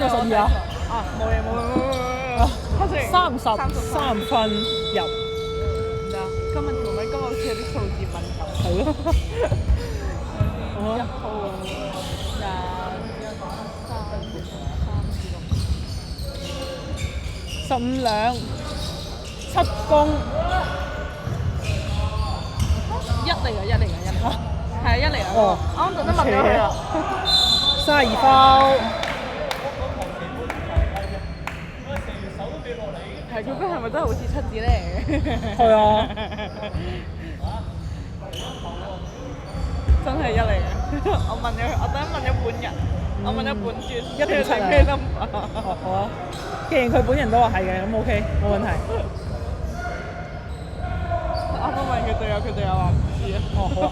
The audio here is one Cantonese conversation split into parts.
個12啊？啊，冇嘢冇嘢， 33分入。唔得，今日條尾今日好似有啲數字敏感。係咯。1號15兩7公1嚟㗎，1嚟㗎，1嚟㗎，係啊，1嚟㗎。哦，啱啱特登問咗佢啊。 32分。係佢嗰係咪真係好似七字咧？係啊。真係1嚟嘅。我問咗佢，我等陣問咗本人，我問咗本尊，一定七啊咩 number？哦，好啊。既然佢本人都話係嘅，咁 OK，冇問題。啱啱問佢隊友，佢隊友話唔知啊。哦，好啊。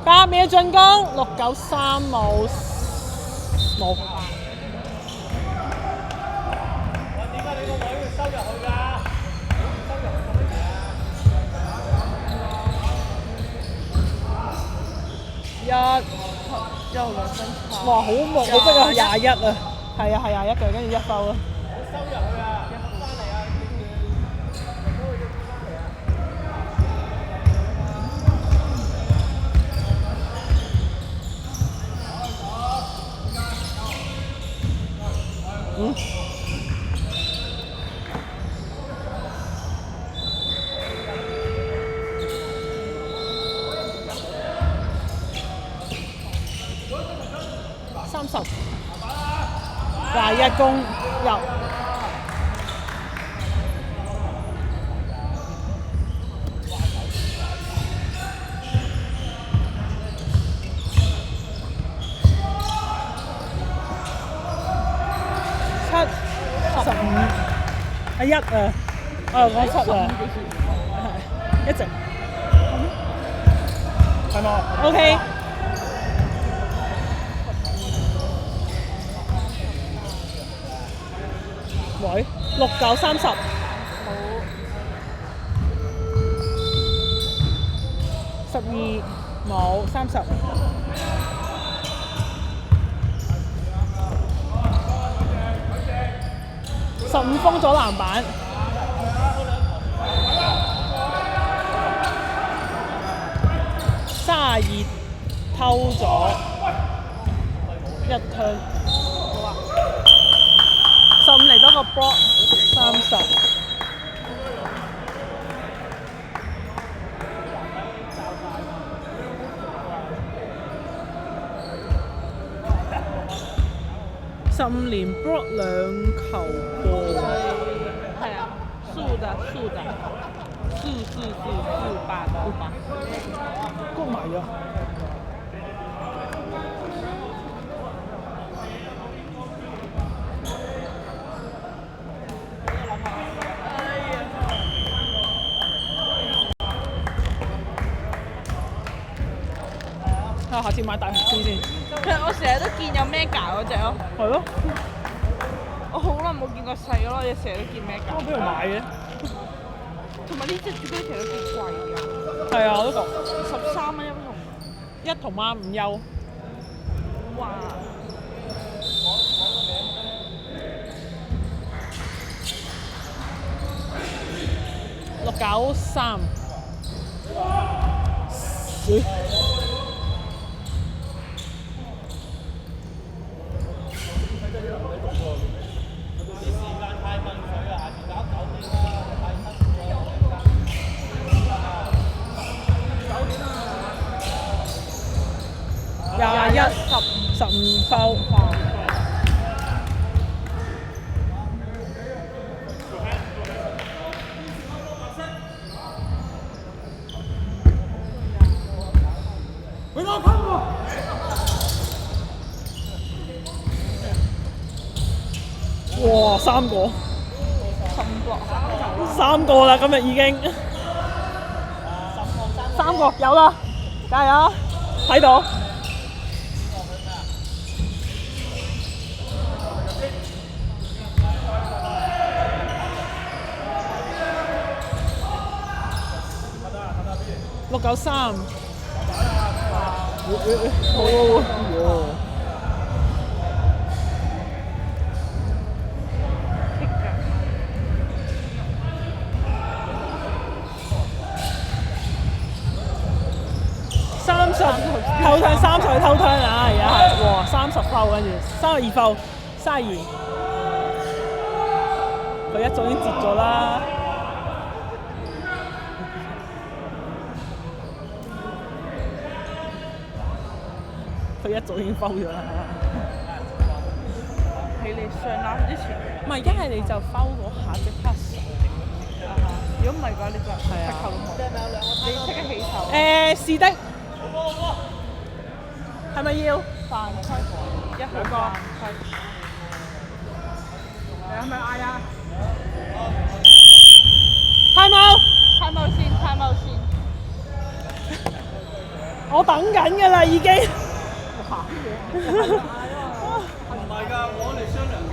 8秒進攻，693冇。點解你個位會收入去㗎？1號兩分差。哇，好木，好逼啊！21啊，係啊，係21嘅，跟住1收咯。收入去啊！翻嚟啊！30，21公入。7、15，1啊，我7啊，係一直，係嘛 ？OK。喂，6、9、30。好。12冇30。15封咗籃板。32偷咗1turn。15嚟多個 block， 30。15連 block 2球波。係啊，素的，488。谷埋咗。下次買大紅絲先。其實我成日都見有 mega 嗰隻咯。係咯。我好耐冇見過細咯，你成日都見 mega。我邊度買嘅？同埋呢隻朱古力其實都幾貴㗎。係啊，我都覺。13蚊一同媽5優。哇！693。21、15foul。哇！3個。3個啦，今日已經。3個有啦，加油！睇到。693。30偷聽30偷聽啊！而家係哇30分跟住32分32，佢一早已經截咗啦。佢一早已經foul咗啦。喺你上籃之前。唔係，一係你就foul嗰下即刻上。如果唔係嘅話，你就踢球都冇。你即刻起手。是的。係咪要？犯規一號犯規。你係咪嗌啊？time out。time out先，time out先。我等緊㗎啦，已經。唔係㗎，我哋商量緊。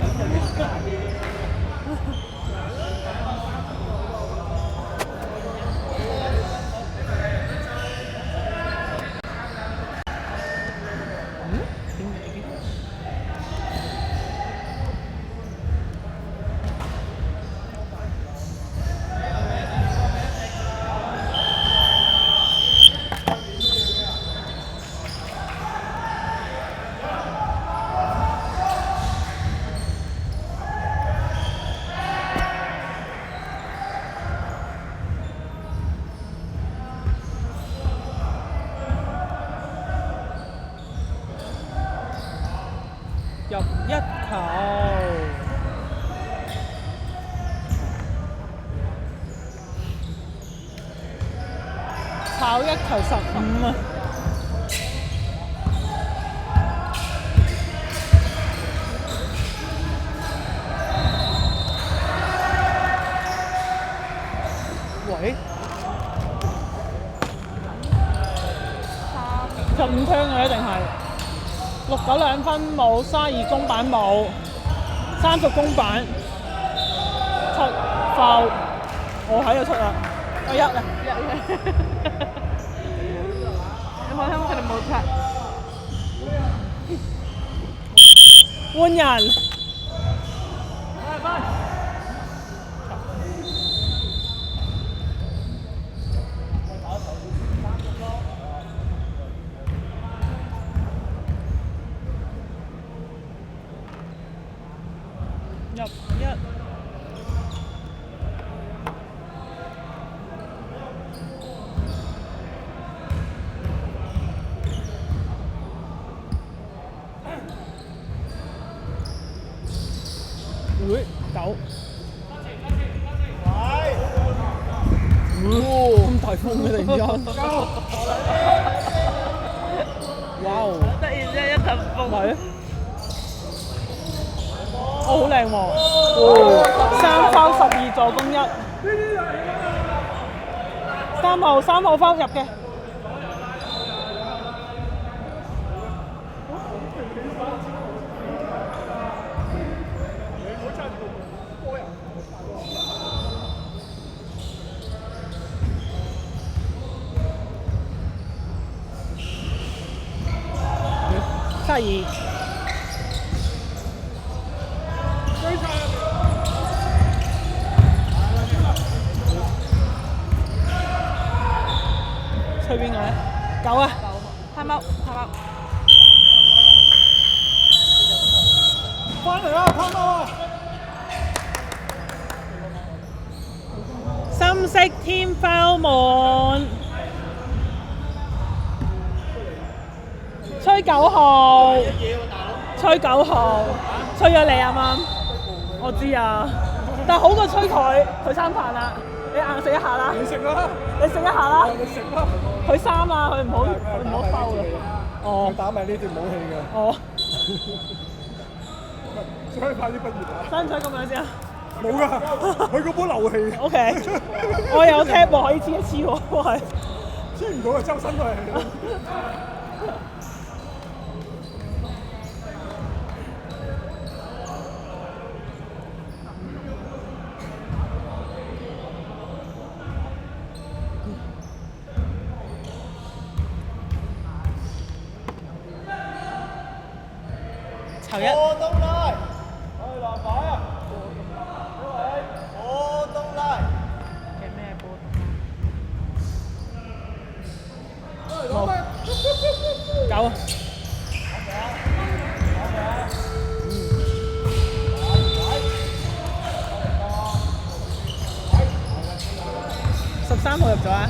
入一球，炒一球15啊！喂，15聽啊，一定係。692分冇，32公板冇，30公板出foul，我喺度出啦，我1啊，你冇聽佢哋冇踢，換人。入一，會9，咁大風嘅突然間，哇！突然之間一陣風。係。好靚喎！3foul 12助攻1，3號foul入嘅。32。吹邊個咧？9啊！time out，time out。翻嚟啦，time out啊！深色添foul門，吹9號，吹9號，吹咗你啱啱，我知啊，但係好過吹佢3飯啦，你硬食一下啦。你食啦！你食一下啦。你食啦！佢3啊，佢唔好收啦。哦。打埋呢段武器嘅。哦。所以快啲畢業啊！使唔使咁樣先啊？冇㗎，佢嗰波流氣。O K， 我有 tap 喎，可以黐一黐喎，係穿唔到啊，周身都係。球一。過東拉，藍牌啊！過東拉。嘅咩波？冇。9。13號入咗啊！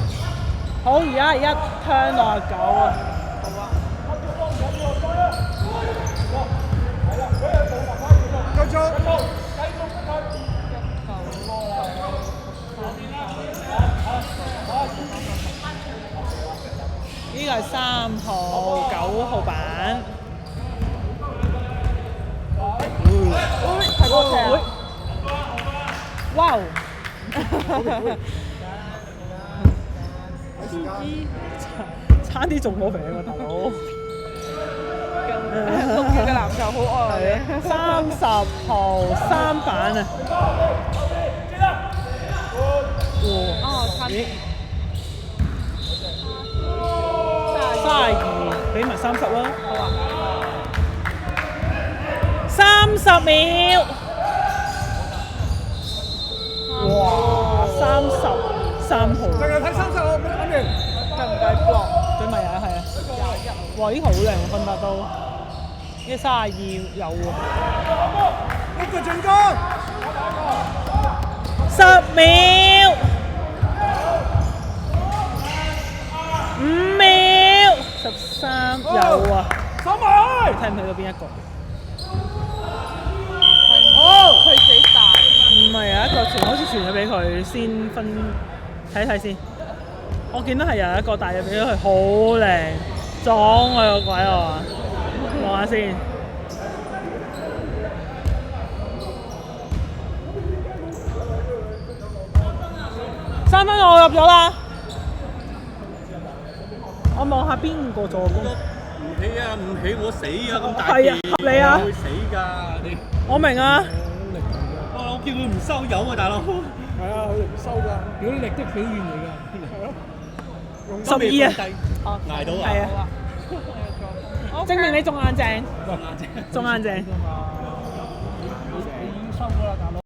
好，而家1turn 69啊！好啊！繼續。呢個係3號、9號板。係波射。哇！差啲中咗名啊，大佬！6月嘅籃球好愛30號3板啊！哦，差啲。32，俾埋30啦。好啊。30秒。哇！33號。淨係睇30號，冇諗住。計唔計 block？對咪啊，係啊。哇！呢球好靚喎，分得都。呢32有喎。一個進攻。10秒。5秒。13有啊。守埋。睇唔睇到邊一個？好，佢幾大？唔係有一個傳，好似傳咗俾佢先分，睇睇先。我見到係有一個大嘅俾咗佢，好靚，撞我個鬼啊！望下先。3分我入咗啦。我望下邊個助攻。唔起啊！唔起我死啊！咁大係啊，合理啊！會死㗎你。我明啊。我叫佢唔收油啊，大佬。係啊，佢哋唔收㗎。如果力的表現嚟㗎。係咯。12啊。捱到啊！係啊。證明你仲硬淨。仲硬淨。你已經收咗啦，大佬。